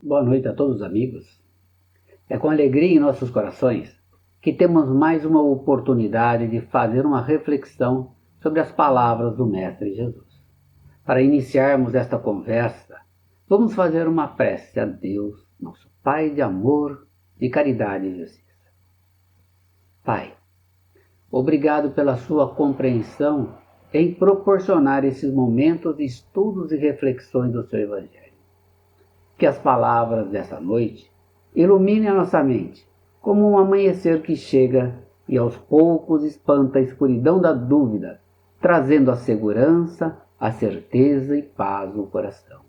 Boa noite a todos os amigos. É com alegria em nossos corações que temos mais uma oportunidade de fazer uma reflexão sobre as palavras do Mestre Jesus. Para iniciarmos esta conversa, vamos fazer uma prece a Deus, nosso Pai de amor, de caridade e justiça. Pai, obrigado pela sua compreensão em proporcionar esses momentos de estudos e reflexões do seu Evangelho. Que as palavras dessa noite iluminem a nossa mente, como um amanhecer que chega e aos poucos espanta a escuridão da dúvida, trazendo a segurança, a certeza e paz no coração.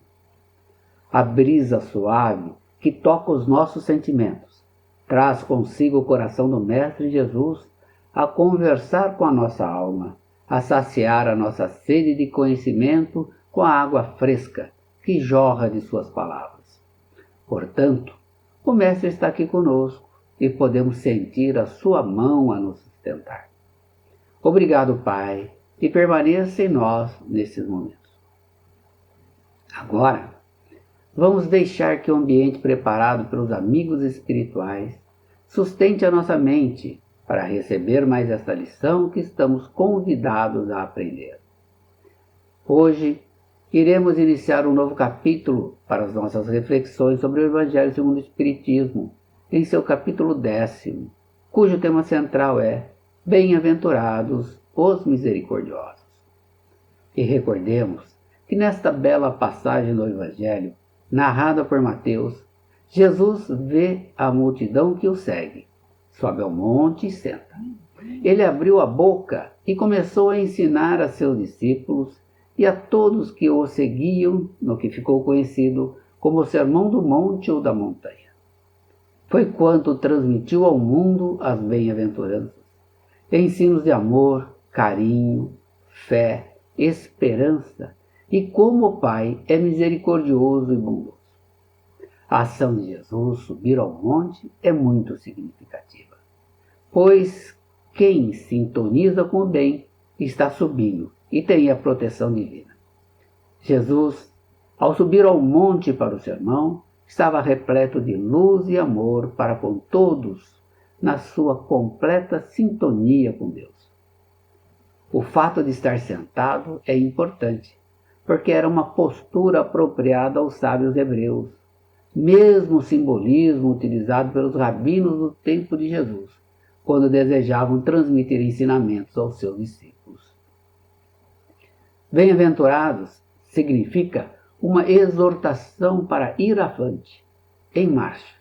A brisa suave que toca os nossos sentimentos traz consigo o coração do Mestre Jesus a conversar com a nossa alma, a saciar a nossa sede de conhecimento com a água fresca que jorra de suas palavras. Portanto, o Mestre está aqui conosco e podemos sentir a sua mão a nos sustentar. Obrigado, Pai, e permaneça em nós nesses momentos. Agora, vamos deixar que o ambiente preparado pelos amigos espirituais sustente a nossa mente para receber mais esta lição que estamos convidados a aprender. Hoje, iremos iniciar um novo capítulo para as nossas reflexões sobre o Evangelho segundo o Espiritismo, em seu capítulo 10º, cujo tema central é Bem-aventurados os misericordiosos. E recordemos que nesta bela passagem do Evangelho, narrada por Mateus, Jesus vê a multidão que o segue, sobe ao monte e senta. Ele abriu a boca e começou a ensinar a seus discípulos e a todos que o seguiam no que ficou conhecido como o Sermão do Monte ou da Montanha. Foi quanto transmitiu ao mundo as bem-aventuranças, ensinos de amor, carinho, fé, esperança e como o Pai é misericordioso e bondoso. A ação de Jesus subir ao monte é muito significativa, pois quem sintoniza com o bem está subindo e tem a proteção divina. Jesus, ao subir ao monte para o sermão, estava repleto de luz e amor para com todos, na sua completa sintonia com Deus. O fato de estar sentado é importante, porque era uma postura apropriada aos sábios hebreus, mesmo simbolismo utilizado pelos rabinos do tempo de Jesus, quando desejavam transmitir ensinamentos aos seus discípulos. Bem-aventurados significa uma exortação para ir avante, em marcha.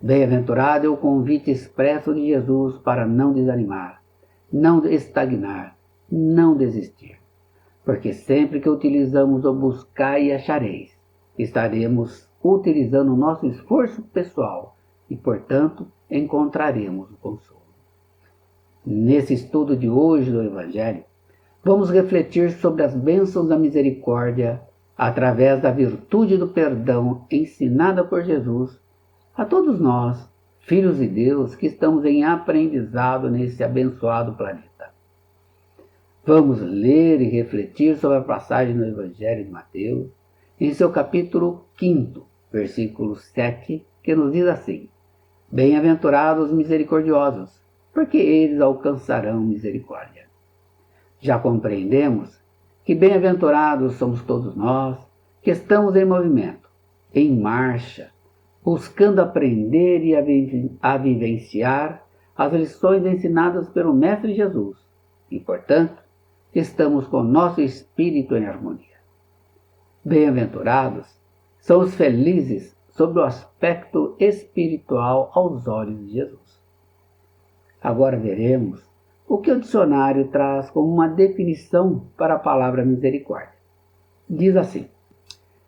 Bem-aventurado é o convite expresso de Jesus para não desanimar, não estagnar, não desistir. Porque sempre que utilizamos o buscar e achareis, estaremos utilizando o nosso esforço pessoal e, portanto, encontraremos o consolo. Nesse estudo de hoje do Evangelho, vamos refletir sobre as bênçãos da misericórdia através da virtude do perdão ensinada por Jesus a todos nós, filhos de Deus, que estamos em aprendizado nesse abençoado planeta. Vamos ler e refletir sobre a passagem do Evangelho de Mateus, em seu capítulo 5º, versículo 7, que nos diz assim: Bem-aventurados os misericordiosos, porque eles alcançarão misericórdia. Já compreendemos que bem-aventurados somos todos nós que estamos em movimento, em marcha, buscando aprender e a vivenciar as lições ensinadas pelo Mestre Jesus e, portanto, estamos com nosso espírito em harmonia. Bem-aventurados são os felizes sob o aspecto espiritual aos olhos de Jesus. Agora veremos o que o dicionário traz como uma definição para a palavra misericórdia. Diz assim: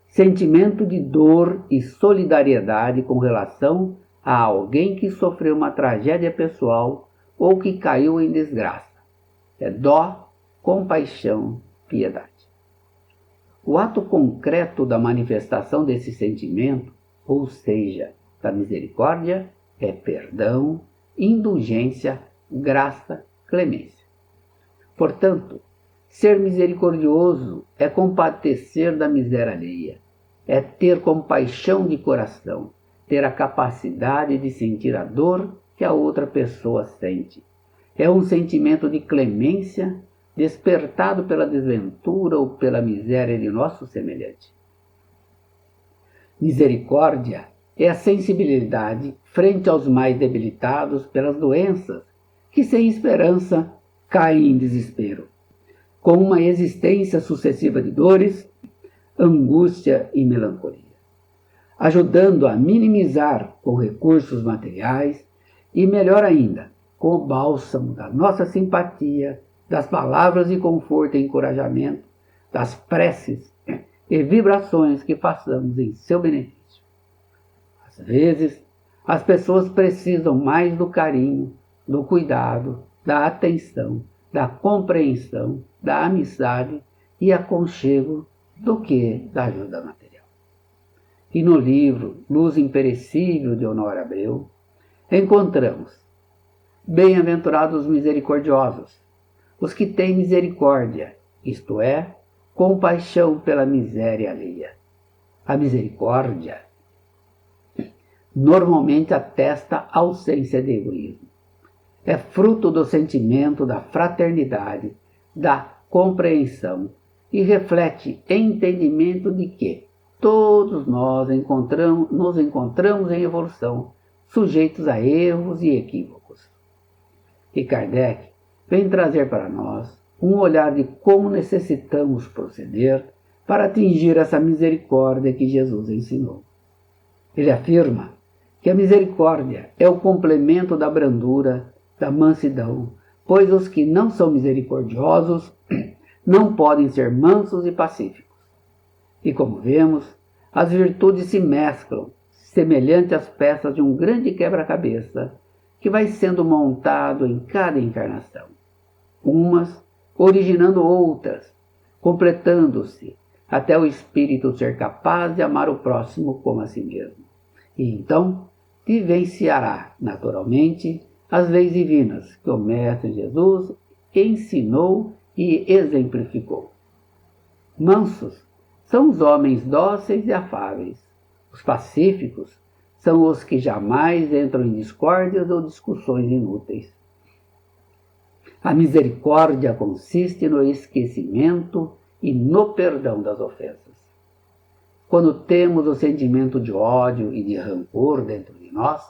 sentimento de dor e solidariedade com relação a alguém que sofreu uma tragédia pessoal ou que caiu em desgraça. É dó, compaixão, piedade. O ato concreto da manifestação desse sentimento, ou seja, da misericórdia, é perdão, indulgência, graça, clemência. Portanto, ser misericordioso é compadecer da miséria alheia, é ter compaixão de coração, ter a capacidade de sentir a dor que a outra pessoa sente. É um sentimento de clemência despertado pela desventura ou pela miséria de nosso semelhante. Misericórdia é a sensibilidade frente aos mais debilitados pelas doenças que, sem esperança, caem em desespero, com uma existência sucessiva de dores, angústia e melancolia, ajudando a minimizar com recursos materiais e, melhor ainda, com o bálsamo da nossa simpatia, das palavras de conforto e encorajamento, das preces e vibrações que façamos em seu benefício. Às vezes, as pessoas precisam mais do carinho, do cuidado, da atenção, da compreensão, da amizade e aconchego do que da ajuda material. E no livro Luz Imperecível de Honório Abreu, encontramos: bem-aventurados os misericordiosos, os que têm misericórdia, isto é, compaixão pela miséria alheia. A misericórdia normalmente atesta a ausência de egoísmo. É fruto do sentimento da fraternidade, da compreensão e reflete entendimento de que todos nós nos encontramos em evolução, sujeitos a erros e equívocos. E Kardec vem trazer para nós um olhar de como necessitamos proceder para atingir essa misericórdia que Jesus ensinou. Ele afirma que a misericórdia é o complemento da brandura, da mansidão, pois os que não são misericordiosos não podem ser mansos e pacíficos. E como vemos, as virtudes se mesclam, semelhante às peças de um grande quebra-cabeça que vai sendo montado em cada encarnação, umas originando outras, completando-se, até o espírito ser capaz de amar o próximo como a si mesmo. E então vivenciará, naturalmente, as leis divinas que o Mestre Jesus ensinou e exemplificou. Mansos são os homens dóceis e afáveis. Os pacíficos são os que jamais entram em discórdias ou discussões inúteis. A misericórdia consiste no esquecimento e no perdão das ofensas. Quando temos o sentimento de ódio e de rancor dentro de nós,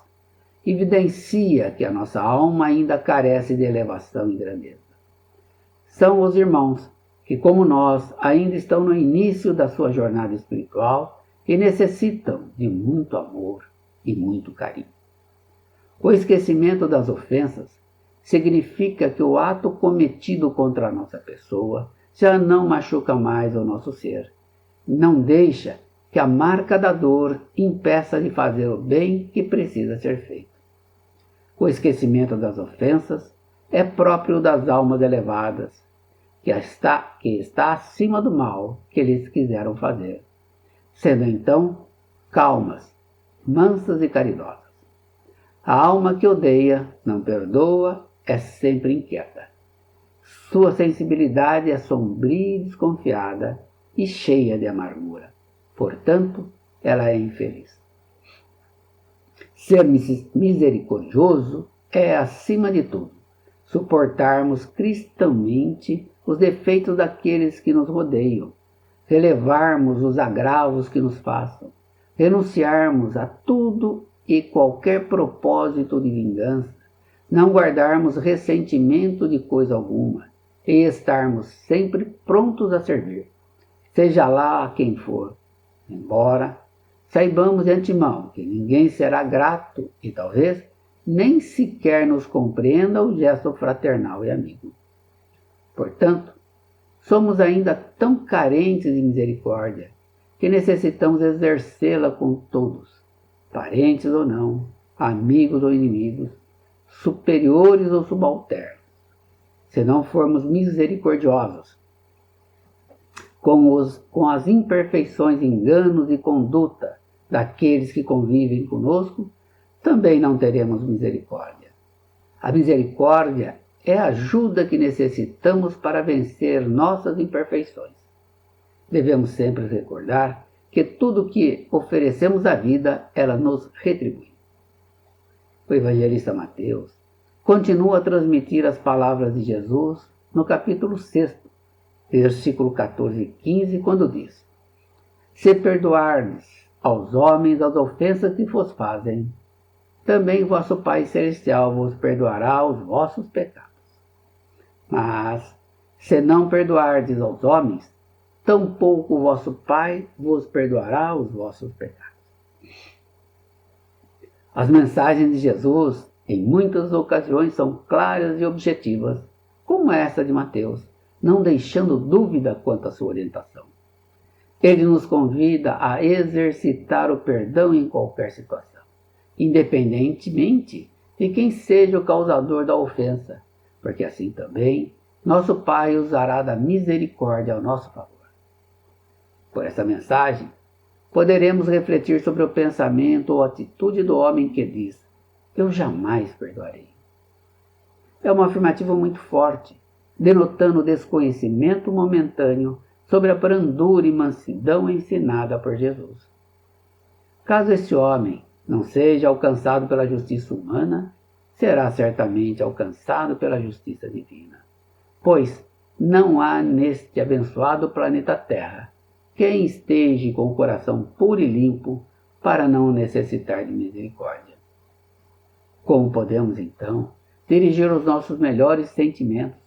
evidencia que a nossa alma ainda carece de elevação e grandeza. São os irmãos que, como nós, ainda estão no início da sua jornada espiritual e necessitam de muito amor e muito carinho. O esquecimento das ofensas significa que o ato cometido contra a nossa pessoa já não machuca mais o nosso ser. Não deixa que a marca da dor impeça de fazer o bem que precisa ser feito. O esquecimento das ofensas é próprio das almas elevadas, que está acima do mal que eles quiseram fazer, sendo então calmas, mansas e caridosas. A alma que odeia, não perdoa, é sempre inquieta. Sua sensibilidade é sombria e desconfiada e cheia de amargura. Portanto, ela é infeliz. Ser misericordioso é, acima de tudo, suportarmos cristãomente os defeitos daqueles que nos rodeiam, relevarmos os agravos que nos façam, renunciarmos a tudo e qualquer propósito de vingança, não guardarmos ressentimento de coisa alguma e estarmos sempre prontos a servir, seja lá quem for, embora saibamos de antemão que ninguém será grato e talvez nem sequer nos compreenda o gesto fraternal e amigo. Portanto, somos ainda tão carentes de misericórdia que necessitamos exercê-la com todos, parentes ou não, amigos ou inimigos, superiores ou subalternos. Se não formos misericordiosos com as imperfeições, enganos e conduta daqueles que convivem conosco, também não teremos misericórdia. A misericórdia é a ajuda que necessitamos para vencer nossas imperfeições. Devemos sempre recordar que tudo que oferecemos à vida, ela nos retribui. O evangelista Mateus continua a transmitir as palavras de Jesus no capítulo 6, versículo 14 e 15, quando diz: Se perdoardes aos homens as ofensas que vos fazem, também vosso Pai Celestial vos perdoará os vossos pecados. Mas, se não perdoardes aos homens, tampouco vosso Pai vos perdoará os vossos pecados. As mensagens de Jesus, em muitas ocasiões, são claras e objetivas, como essa de Mateus, não deixando dúvida quanto à sua orientação. Ele nos convida a exercitar o perdão em qualquer situação, independentemente de quem seja o causador da ofensa, porque assim também nosso Pai usará da misericórdia ao nosso favor. Por essa mensagem, poderemos refletir sobre o pensamento ou atitude do homem que diz: eu jamais perdoarei. É uma afirmativa muito forte, denotando o desconhecimento momentâneo sobre a brandura e mansidão ensinada por Jesus. Caso este homem não seja alcançado pela justiça humana, será certamente alcançado pela justiça divina, pois não há neste abençoado planeta Terra quem esteja com o coração puro e limpo para não necessitar de misericórdia. Como podemos, então, dirigir os nossos melhores sentimentos,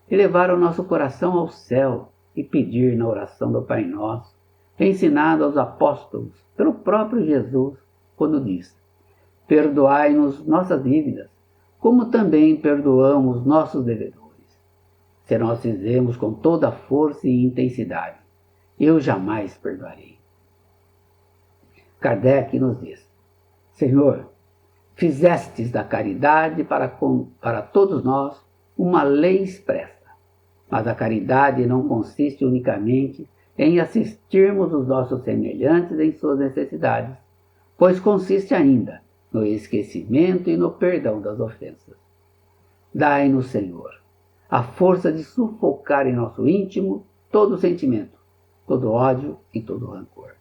elevar o nosso coração ao céu e pedir na oração do Pai Nosso, ensinado aos apóstolos pelo próprio Jesus, quando diz: perdoai-nos nossas dívidas, como também perdoamos nossos devedores. Se nós fizermos com toda a força e intensidade, eu jamais perdoarei. Kardec nos diz: Senhor, fizestes da caridade para todos nós uma lei expressa, mas a caridade não consiste unicamente em assistirmos os nossos semelhantes em suas necessidades, pois consiste ainda no esquecimento e no perdão das ofensas. Dai-nos, Senhor, a força de sufocar em nosso íntimo todo sentimento, todo ódio e todo rancor.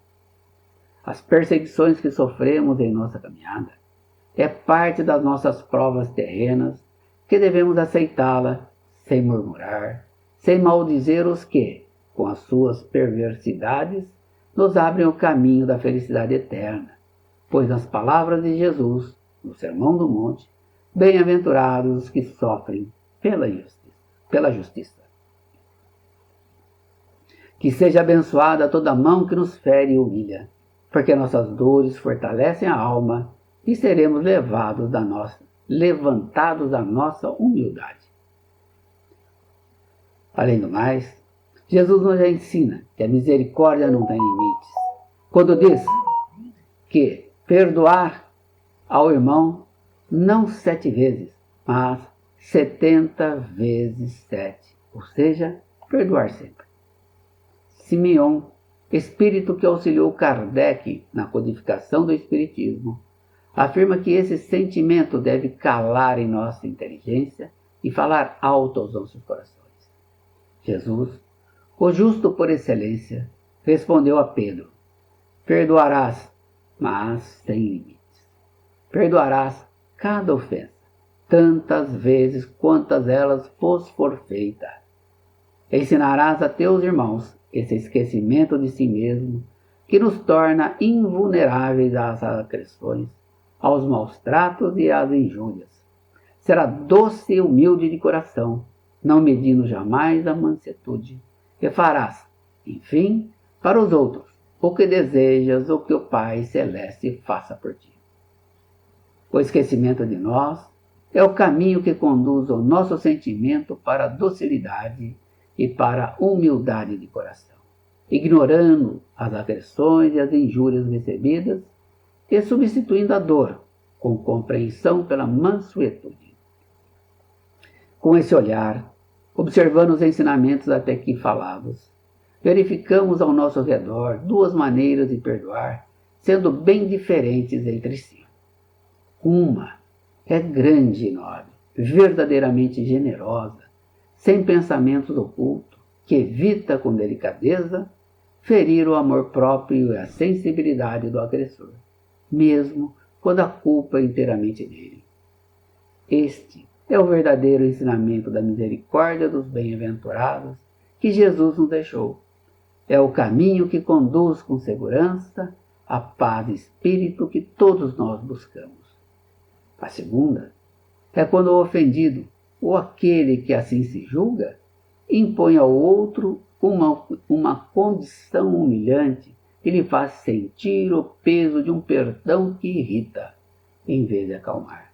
As perseguições que sofremos em nossa caminhada é parte das nossas provas terrenas que devemos aceitá-la sem murmurar, sem maldizer os que, com as suas perversidades, nos abrem o caminho da felicidade eterna, pois nas palavras de Jesus, no Sermão do Monte, bem-aventurados os que sofrem pela justiça. Que seja abençoada toda mão que nos fere e humilha, porque nossas dores fortalecem a alma e seremos levantados da nossa humildade. Além do mais, Jesus nos ensina que a misericórdia não tem limites, quando diz que perdoar ao irmão não 7 vezes, mas 70 vezes 7, ou seja, perdoar sempre. Simeon, espírito que auxiliou Kardec na codificação do Espiritismo, afirma que esse sentimento deve calar em nossa inteligência e falar alto aos nossos corações. Jesus, o justo por excelência, respondeu a Pedro: perdoarás, mas sem limites. Perdoarás cada ofensa, tantas vezes quantas elas vos for feita. Ensinarás a teus irmãos esse esquecimento de si mesmo, que nos torna invulneráveis às agressões, aos maus tratos e às injúrias. Será doce e humilde de coração, não medindo jamais a mansuetude, e farás, enfim, para os outros, o que desejas o que o Pai Celeste faça por ti. O esquecimento de nós é o caminho que conduz o nosso sentimento para a docilidade e para a humildade de coração, ignorando as agressões e as injúrias recebidas e substituindo a dor com compreensão pela mansuetude. Com esse olhar, observando os ensinamentos até aqui falados, verificamos ao nosso redor 2 maneiras de perdoar, sendo bem diferentes entre si. Uma é grande e nobre, verdadeiramente generosa, sem pensamentos ocultos, que evita com delicadeza ferir o amor próprio e a sensibilidade do agressor, mesmo quando a culpa é inteiramente dele. Este é o verdadeiro ensinamento da misericórdia dos bem-aventurados que Jesus nos deixou. É o caminho que conduz com segurança à paz de espírito que todos nós buscamos. A segunda é quando o ofendido, ou aquele que assim se julga, impõe ao outro uma condição humilhante que lhe faz sentir o peso de um perdão que irrita, em vez de acalmar.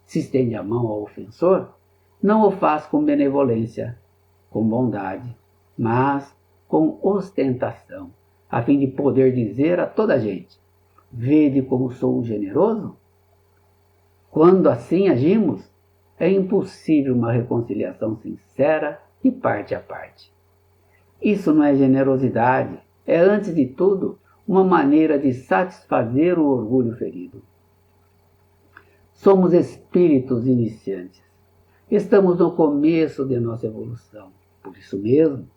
Se estende a mão ao ofensor, não o faz com benevolência, com bondade, mas com ostentação, a fim de poder dizer a toda a gente: vede como sou generoso? Quando assim agimos, é impossível uma reconciliação sincera de parte a parte. Isso não é generosidade, é antes de tudo uma maneira de satisfazer o orgulho ferido. Somos espíritos iniciantes. Estamos no começo de nossa evolução, por isso mesmo,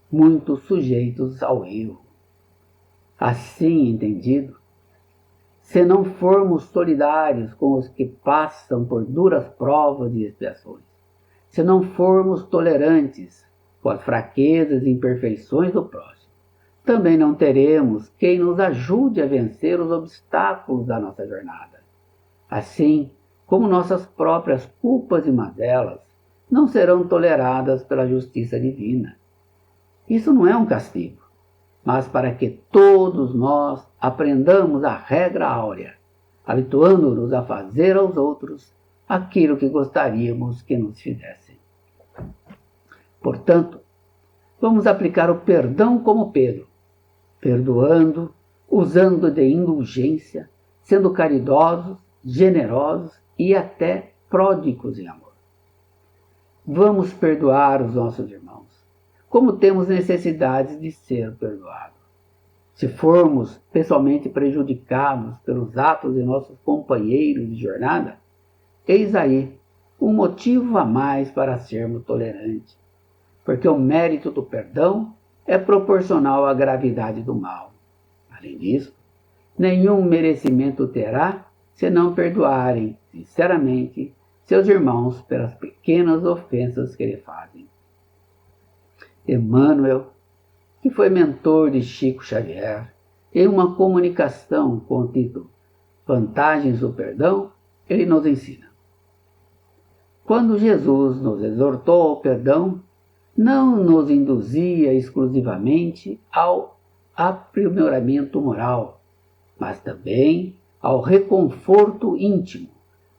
muito sujeitos ao erro. Assim entendido, se não formos solidários com os que passam por duras provas e expiações, se não formos tolerantes com as fraquezas e imperfeições do próximo, também não teremos quem nos ajude a vencer os obstáculos da nossa jornada. Assim como nossas próprias culpas e mazelas não serão toleradas pela justiça divina. Isso não é um castigo, mas para que todos nós aprendamos a regra áurea, habituando-nos a fazer aos outros aquilo que gostaríamos que nos fizessem. Portanto, vamos aplicar o perdão como Pedro, perdoando, usando de indulgência, sendo caridosos, generosos e até pródigos em amor. Vamos perdoar os nossos irmãos, como temos necessidade de ser perdoados. Se formos pessoalmente prejudicados pelos atos de nossos companheiros de jornada, eis aí um motivo a mais para sermos tolerantes, porque o mérito do perdão é proporcional à gravidade do mal. Além disso, nenhum merecimento terá se não perdoarem sinceramente seus irmãos pelas pequenas ofensas que lhe fazem. Emmanuel, que foi mentor de Chico Xavier, em uma comunicação com o título Vantagens do Perdão, ele nos ensina: quando Jesus nos exortou ao perdão, não nos induzia exclusivamente ao aprimoramento moral, mas também ao reconforto íntimo,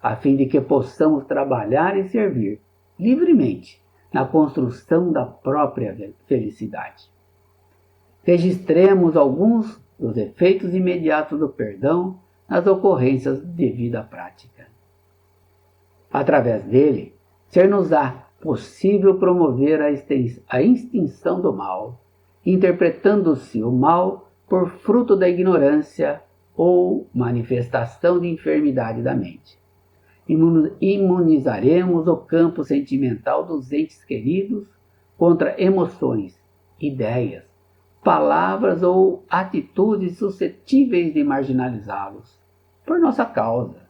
a fim de que possamos trabalhar e servir livremente na construção da própria felicidade. Registremos alguns dos efeitos imediatos do perdão nas ocorrências de vida prática. Através dele, ser-nos-á possível promover a extinção do mal, interpretando-se o mal por fruto da ignorância ou manifestação de enfermidade da mente. Imunizaremos o campo sentimental dos entes queridos contra emoções, ideias, palavras ou atitudes suscetíveis de marginalizá-los, por nossa causa,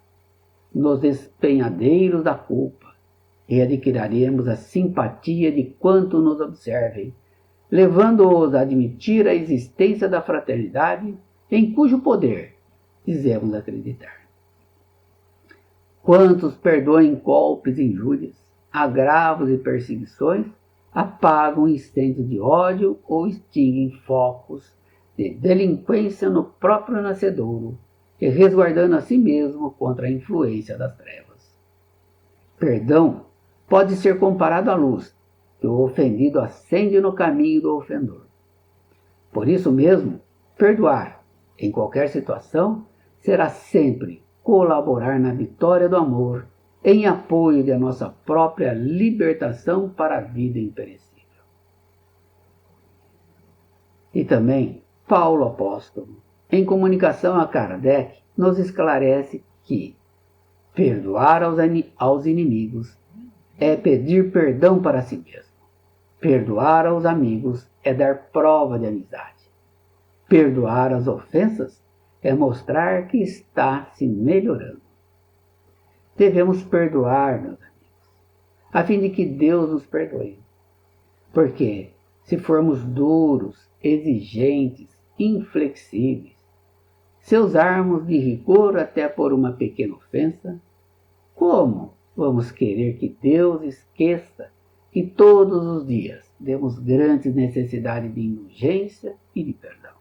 nos despenhadeiros da culpa, e adquiriremos a simpatia de quanto nos observem, levando-os a admitir a existência da fraternidade em cujo poder dizemos acreditar. Quantos perdoem golpes e injúrias, agravos e perseguições, apagam incêndios de ódio ou extinguem focos de delinquência no próprio nascedouro, e resguardando a si mesmo contra a influência das trevas. Perdão pode ser comparado à luz que o ofendido acende no caminho do ofensor. Por isso mesmo, perdoar, em qualquer situação, será sempre colaborar na vitória do amor, em apoio da nossa própria libertação para a vida imperecível. E também, Paulo apóstolo, em comunicação a Kardec, nos esclarece que perdoar aos inimigos é pedir perdão para si mesmo. Perdoar aos amigos é dar prova de amizade. Perdoar as ofensas é mostrar que está se melhorando. Devemos perdoar, meus amigos, a fim de que Deus nos perdoe. Porque, se formos duros, exigentes, inflexíveis, se usarmos de rigor até por uma pequena ofensa, como vamos querer que Deus esqueça que todos os dias temos grandes necessidades de indulgência e de perdão?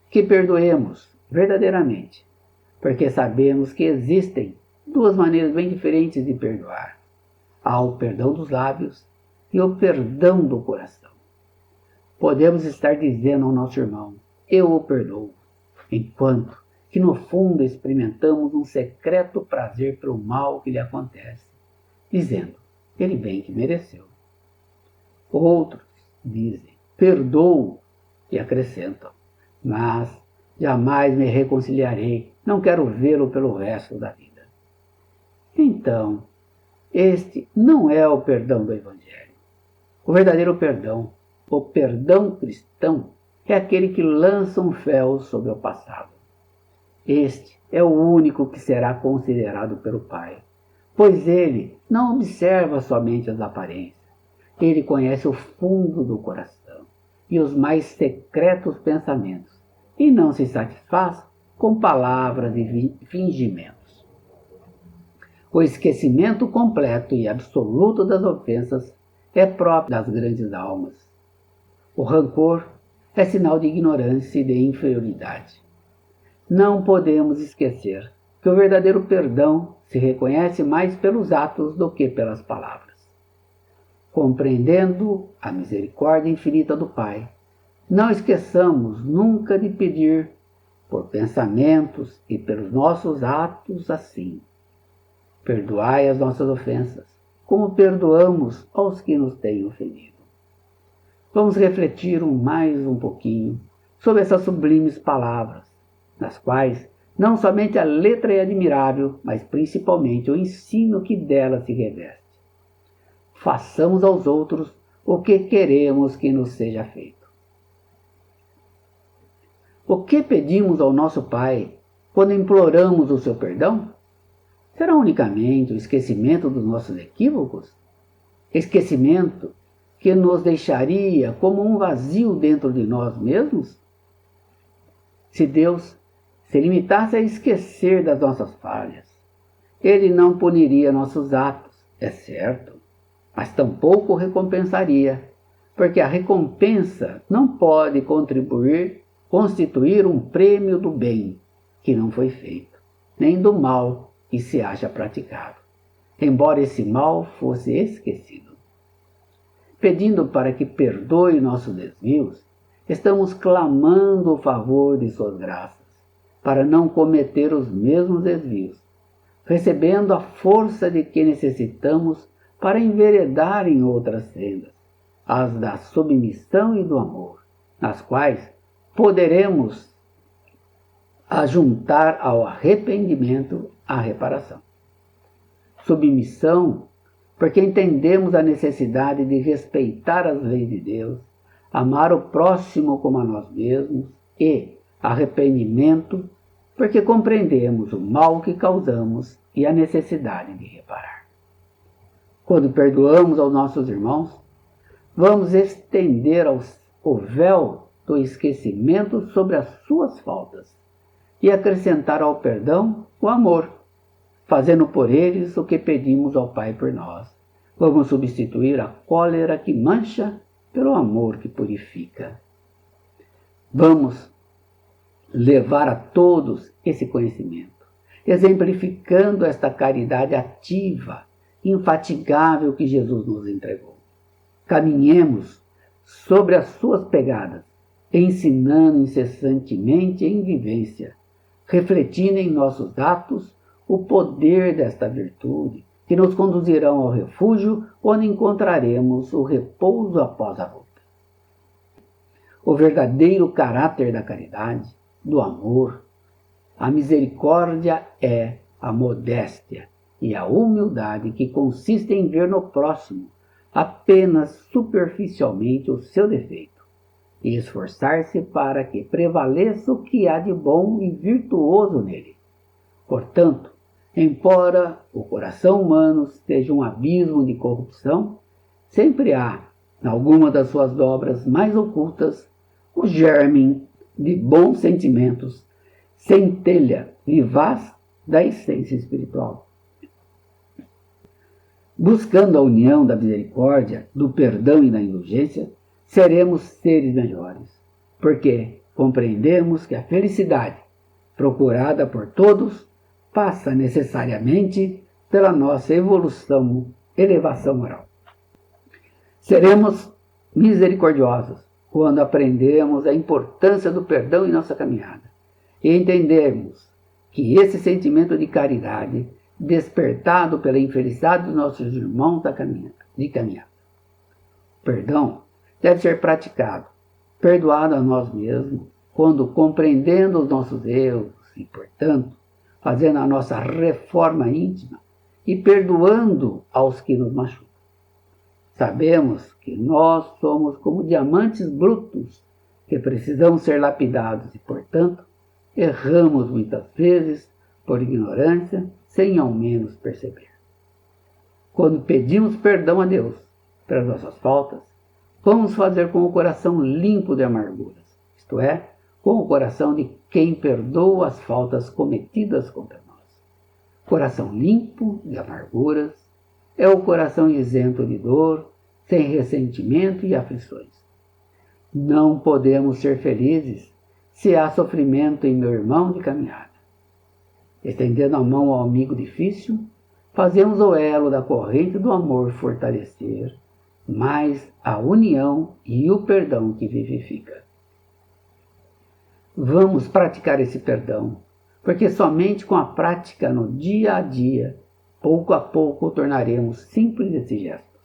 Que perdoemos verdadeiramente, porque sabemos que existem duas maneiras bem diferentes de perdoar. Há o perdão dos lábios e o perdão do coração. Podemos estar dizendo ao nosso irmão, eu o perdoo, enquanto que no fundo experimentamos um secreto prazer pelo mal que lhe acontece, dizendo, ele bem que mereceu. Outros dizem, perdoo, e acrescentam, mas jamais me reconciliarei, não quero vê-lo pelo resto da vida. Então, este não é o perdão do Evangelho. O verdadeiro perdão, o perdão cristão, é aquele que lança um véu sobre o passado. Este é o único que será considerado pelo Pai, pois ele não observa somente as aparências, ele conhece o fundo do coração e os mais secretos pensamentos, e não se satisfaz com palavras e fingimentos. O esquecimento completo e absoluto das ofensas é próprio das grandes almas. O rancor é sinal de ignorância e de inferioridade. Não podemos esquecer que o verdadeiro perdão se reconhece mais pelos atos do que pelas palavras. Compreendendo a misericórdia infinita do Pai, não esqueçamos nunca de pedir, por pensamentos e pelos nossos atos assim. Perdoai as nossas ofensas, como perdoamos aos que nos têm ofendido. Vamos refletir mais um pouquinho sobre essas sublimes palavras, nas quais não somente a letra é admirável, mas principalmente o ensino que dela se reveste. Façamos aos outros o que queremos que nos seja feito. O que pedimos ao nosso Pai quando imploramos o seu perdão? Será unicamente o esquecimento dos nossos equívocos? Esquecimento que nos deixaria como um vazio dentro de nós mesmos? Se Deus se limitasse a esquecer das nossas falhas, Ele não puniria nossos atos, é certo, mas tampouco recompensaria, porque a recompensa não pode constituir um prêmio do bem que não foi feito, nem do mal que se acha praticado, embora esse mal fosse esquecido. Pedindo para que perdoe nossos desvios, estamos clamando o favor de suas graças, para não cometer os mesmos desvios, recebendo a força de que necessitamos para enveredar em outras sendas, as da submissão e do amor, nas quais poderemos ajuntar ao arrependimento a reparação. Submissão, porque entendemos a necessidade de respeitar as leis de Deus, amar o próximo como a nós mesmos, e arrependimento, porque compreendemos o mal que causamos e a necessidade de reparar. Quando perdoamos aos nossos irmãos, vamos estender o véu do esquecimento sobre as suas faltas e acrescentar ao perdão o amor, fazendo por eles o que pedimos ao Pai por nós. Vamos substituir a cólera que mancha pelo amor que purifica. Vamos levar a todos esse conhecimento, exemplificando esta caridade ativa, infatigável que Jesus nos entregou. Caminhemos sobre as suas pegadas, ensinando incessantemente em vivência, refletindo em nossos atos o poder desta virtude, que nos conduzirão ao refúgio onde encontraremos o repouso após a luta. O verdadeiro caráter da caridade, do amor, a misericórdia é a modéstia e a humildade que consiste em ver no próximo apenas superficialmente o seu defeito e esforçar-se para que prevaleça o que há de bom e virtuoso nele. Portanto, embora o coração humano seja um abismo de corrupção, sempre há, em alguma das suas obras mais ocultas, o germe de bons sentimentos, centelha vivaz da essência espiritual. Buscando a união da misericórdia, do perdão e da indulgência, seremos seres melhores, porque compreendemos que a felicidade, procurada por todos, passa necessariamente pela nossa elevação moral. Seremos misericordiosos quando aprendemos a importância do perdão em nossa caminhada e entendermos que esse sentimento de caridade, despertado pela infelicidade dos nossos irmãos de caminhada. O perdão deve ser praticado, perdoado a nós mesmos, quando compreendendo os nossos erros e, portanto, fazendo a nossa reforma íntima e perdoando aos que nos machucam. Sabemos que nós somos como diamantes brutos que precisam ser lapidados e, portanto, erramos muitas vezes por ignorância, sem ao menos perceber. Quando pedimos perdão a Deus pelas nossas faltas, vamos fazer com o coração limpo de amarguras, isto é, com o coração de quem perdoa as faltas cometidas contra nós. Coração limpo de amarguras é o coração isento de dor, sem ressentimento e aflições. Não podemos ser felizes se há sofrimento em meu irmão de caminhada. Estendendo a mão ao amigo difícil, fazemos o elo da corrente do amor fortalecer, mais a união e o perdão que vivifica. Vamos praticar esse perdão, porque somente com a prática no dia a dia, pouco a pouco, tornaremos simples esses gestos.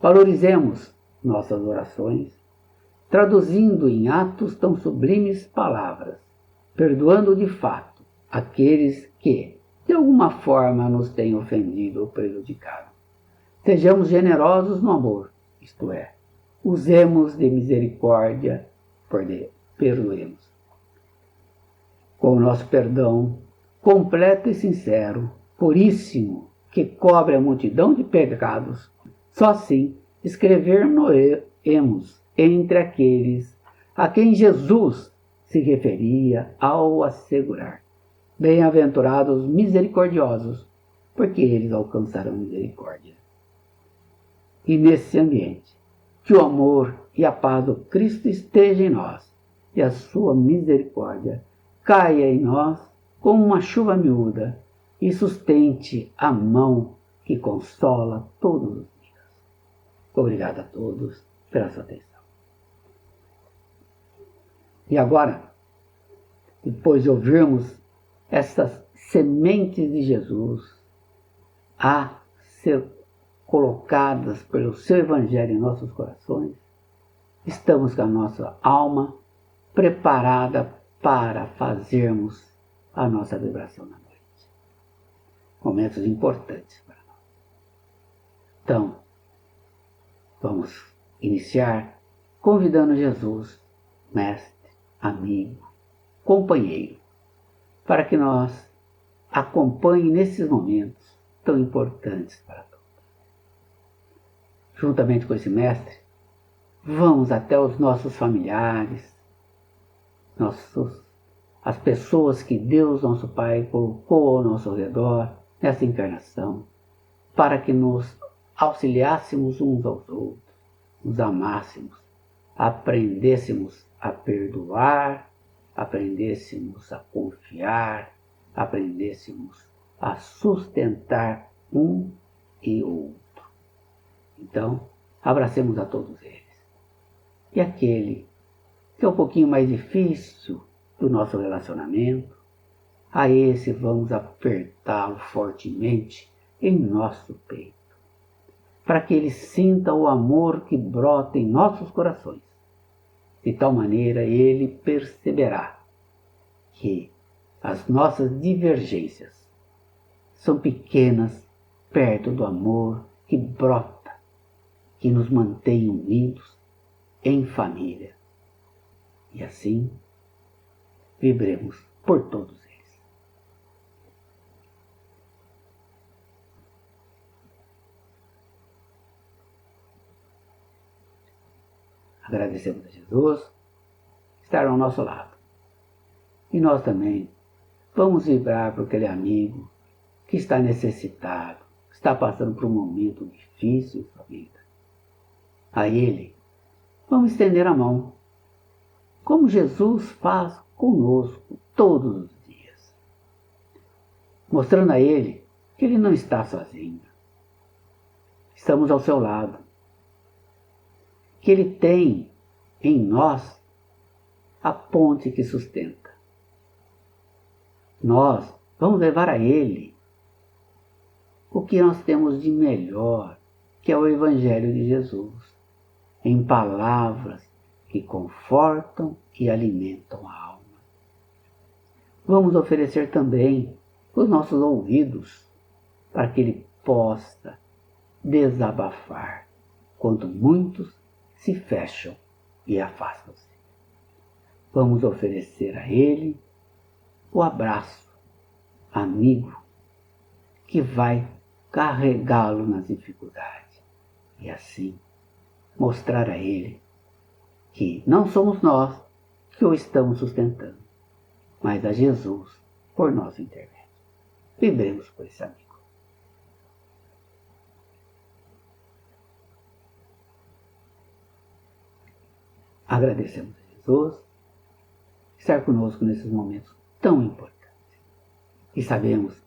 Valorizemos nossas orações, traduzindo em atos tão sublimes palavras, perdoando de fato aqueles que, de alguma forma, nos têm ofendido ou prejudicado. Sejamos generosos no amor, isto é, usemos de misericórdia, perdoemos. Com o nosso perdão, completo e sincero, puríssimo, que cobre a multidão de pecados, só assim escreveremos entre aqueles a quem Jesus se referia ao assegurar: bem-aventurados misericordiosos, porque eles alcançarão misericórdia. E nesse ambiente, que o amor e a paz do Cristo estejam em nós, e a sua misericórdia caia em nós como uma chuva miúda e sustente a mão que consola todos os dias. Obrigado a todos pela sua atenção. E agora, depois de ouvirmos essas sementes de Jesus a ser colocadas pelo seu Evangelho em nossos corações, estamos com a nossa alma preparada para fazermos a nossa vibração na noite. Momentos importantes para nós. Então, vamos iniciar convidando Jesus, mestre, amigo, companheiro, para que nós acompanhe nesses momentos tão importantes para todos. Juntamente com esse mestre, vamos até os nossos familiares, as pessoas que Deus, nosso Pai, colocou ao nosso redor nessa encarnação, para que nos auxiliássemos uns aos outros, nos amássemos, aprendêssemos a perdoar, aprendêssemos a confiar, aprendêssemos a sustentar um e outro. Então, abracemos a todos eles. E aquele que é um pouquinho mais difícil do nosso relacionamento, a esse vamos apertá-lo fortemente em nosso peito, para que ele sinta o amor que brota em nossos corações. De tal maneira ele perceberá que as nossas divergências são pequenas perto do amor que brota, que nos mantém unidos em família. E assim, vibremos por todos eles. Agradecemos a Jesus estar ao nosso lado. E nós também vamos vibrar por aquele amigo que está necessitado, está passando por um momento difícil em sua vida. A ele, vamos estender a mão, como Jesus faz conosco todos os dias, mostrando a ele que ele não está sozinho. Estamos ao seu lado, que ele tem em nós a ponte que sustenta. Nós vamos levar a ele o que nós temos de melhor, que é o Evangelho de Jesus, em palavras que confortam e alimentam a alma. Vamos oferecer também os nossos ouvidos para que ele possa desabafar quando muitos se fecham e afastam-se. Vamos oferecer a ele o abraço amigo que vai carregá-lo nas dificuldades e assim mostrar a ele que não somos nós que o estamos sustentando, mas a Jesus por nosso intermédio. Vibremos por esse amigo. Agradecemos a Jesus estar conosco nesses momentos tão importantes. E sabemos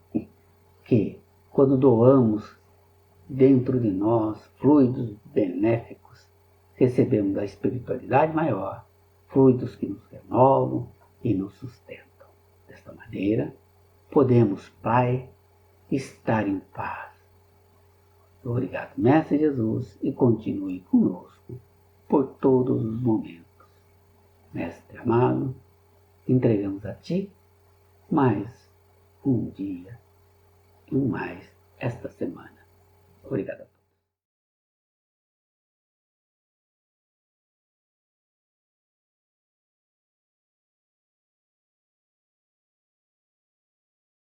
que quando doamos dentro de nós fluidos benéficos, recebemos da espiritualidade maior fluidos que nos renovam e nos sustentam. Desta maneira, podemos, Pai, estar em paz. Obrigado, Mestre Jesus, e continue conosco por todos os momentos. Mestre amado, entregamos a Ti mais um dia, um mais